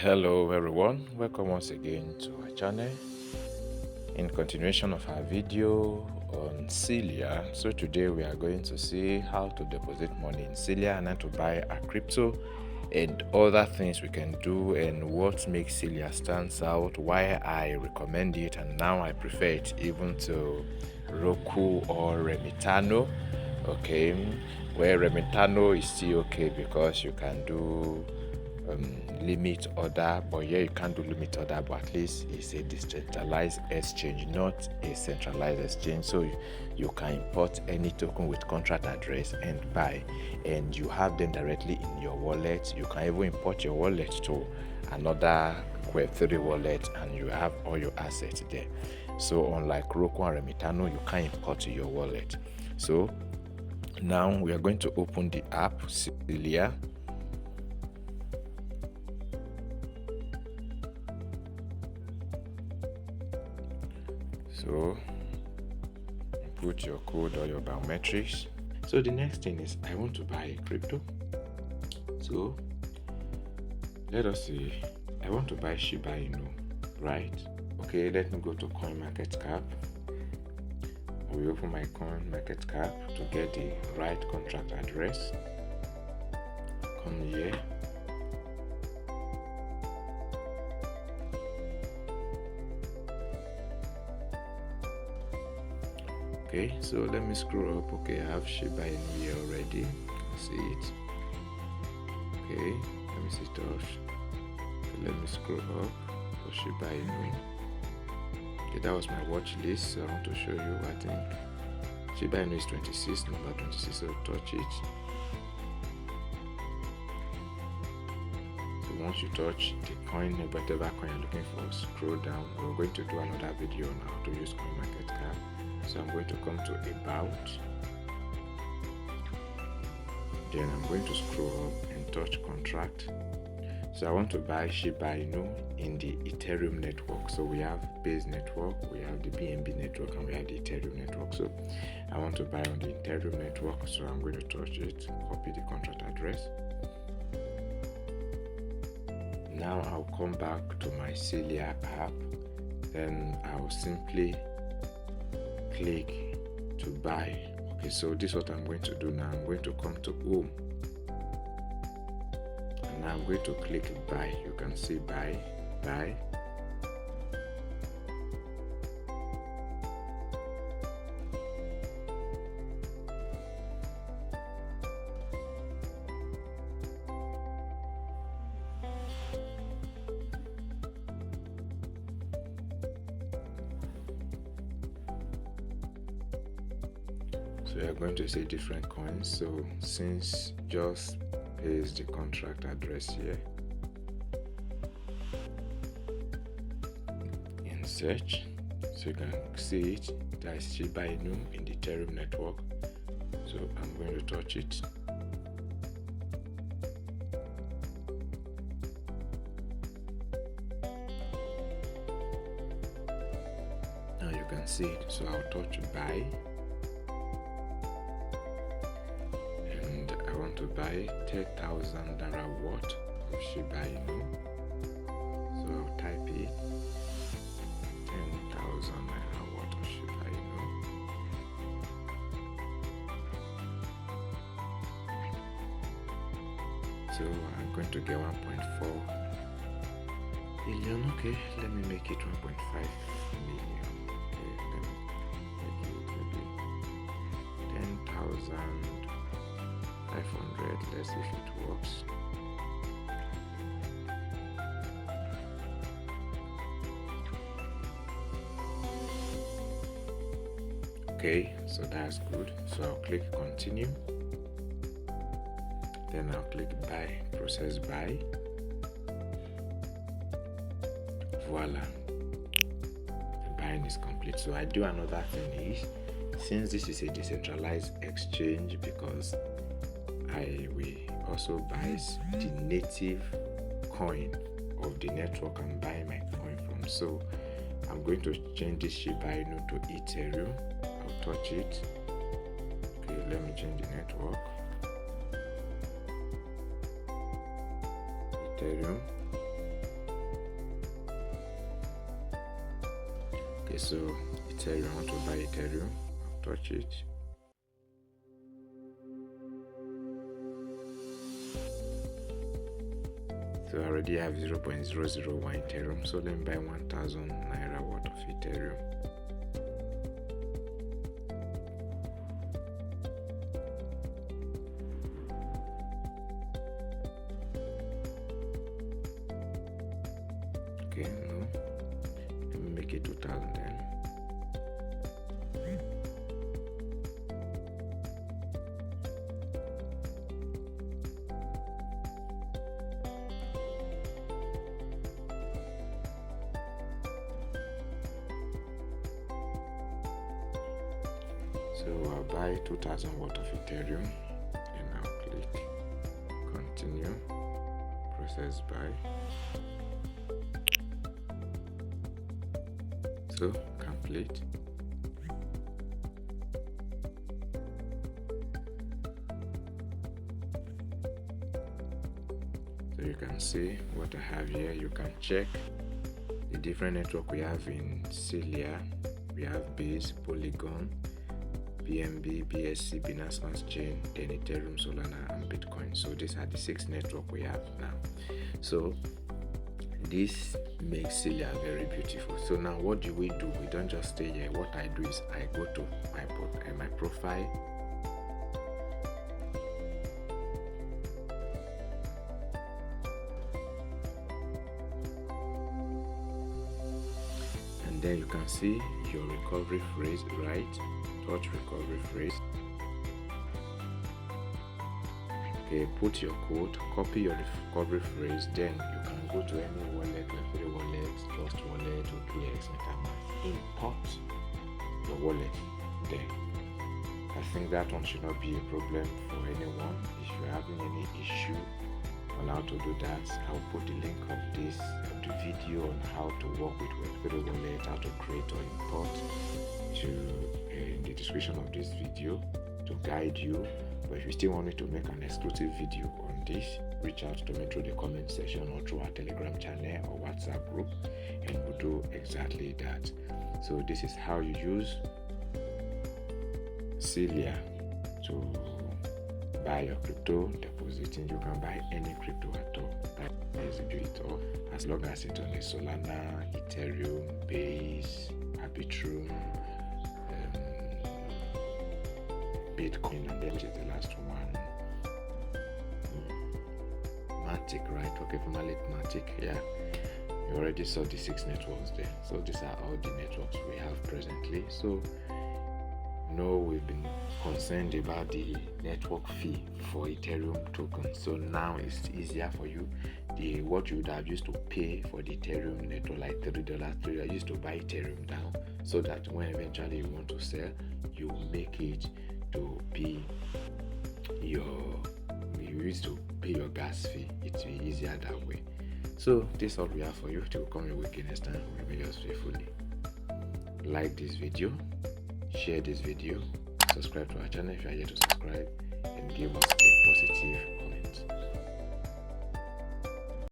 Hello everyone, welcome once again to our channel. In continuation of our video on Celia, so today we are going to see how to deposit money in Celia and how to buy a crypto and other things we can do and what makes Celia stands out, why I recommend it and now I prefer it even to Roku or Remitano. Okay, where Remitano is still okay because you can do limit order, but here you can't do limit order, but at least it's a decentralized exchange, not a centralized exchange. So you can import any token with contract address and buy, and you have them directly in your wallet. You can even import your wallet to another Web3 wallet and you have all your assets there. So unlike Roku and Remitano, you can import to your wallet. So now we are going to open the app Celia. So put your code or your biometrics. So the next thing is I want to buy crypto. So let us see. I want to buy Shiba Inu, right? Okay, let me go to CoinMarketCap. I will open my CoinMarketCap to get the right contract address. Come here. Okay, so let me scroll up. Okay, I have Shiba Inu here already. See it. Okay, let me see touch. Okay, let me scroll up for Shiba Inu. Okay, that was my watch list. So I want to show you. I think Shiba Inu is 26, number 26. So touch it. So once you touch the coin, whatever coin you're looking for, scroll down. We're going to do another video on how to use CoinMarketCap. So I'm going to come to about, then I'm going to scroll up and touch contract. So I want to buy Shiba Inu in the Ethereum network. So we have Base network, we have the BNB network, and we have the Ethereum network. So I want to buy on the Ethereum network. So I'm going to touch it, copy the contract address. Now I'll come back to my Celia app. Then I'll simply click to buy. Okay, so this is what I'm going to do now. I'm going to come to home and now I'm going to click buy. You can see buy. So you're going to see different coins. So since just paste the contract address here in search, so you can see it. That is Shiba Inu in the Ethereum network. So I'm going to touch it. Now you can see it. So I'll touch buy. I want to buy 10,000 naira worth of Shiba Inu. So I'll type it 10,000 naira worth of Shiba Inu. So I'm going to get 1.4 billion. Okay, let me make it 1.5 million. Okay, let me make it maybe 10,000. 500. Let's see if it works. Okay, so that's good. So I'll click continue. Then I'll click buy, process buy. Voila. The buying is complete. So I do another thing is, since this is a decentralized exchange, because I will also buy the native coin of the network I'm buying my coin from. So I'm going to change this Shiba Inu to Ethereum. I'll touch it. Okay, let me change the network. Ethereum. Okay, so Ethereum, I want to buy Ethereum. I'll touch it. So I already have 0.001 Ethereum, so let me buy 1000 naira worth of Ethereum. Okay, no, let me make it 2000 then. So I'll buy 2000 worth of Ethereum and I'll click continue, process buy. So complete. So you can see what I have here. You can check the different network we have in Celia. We have Base, Polygon, BNB, BSC, Binance Smart Chain, then Ethereum, Solana, and Bitcoin. So these are the 6 networks we have now. So this makes Celia very beautiful. So now what do? We don't just stay here. What I do is I go to my profile, and then you can see your recovery phrase, right? Touch recovery phrase. Okay, put your code, copy your recovery phrase, then you can go to any wallet, Web3 wallet, Trust wallet, OKX, MetaMask, import your wallet there. I think that one should not be a problem for anyone. If you're having any issue on how to do that, I'll put the link of this the video on how to work with Web3 wallet, how to create or import in the description of this video to guide you. But if you still want me to make an exclusive video on this, reach out to me through the comment section or through our Telegram channel or WhatsApp group, and we'll do exactly that. So this is how you use Celia to buy your crypto, depositing. You can buy any crypto at all, as long as it's on the Solana, Ethereum, Base, Arbitrum, Bitcoin, and then which is the last one, Matic, right? Okay, formerly Matic. Yeah, you already saw the 6 networks there. So these are all the networks we have presently. So no, we've been concerned about the network fee for Ethereum tokens. So now it's easier for you. What you would have used to pay for the Ethereum network, like $3, I used to buy Ethereum down, so that when eventually you want to sell, you make it to be you used to pay your gas fee. It's easier that way. So this is all we have for you. Till come a week next time, we may just faithfully like this video, share this video, subscribe to our channel if you are yet to subscribe, and give us a positive comment.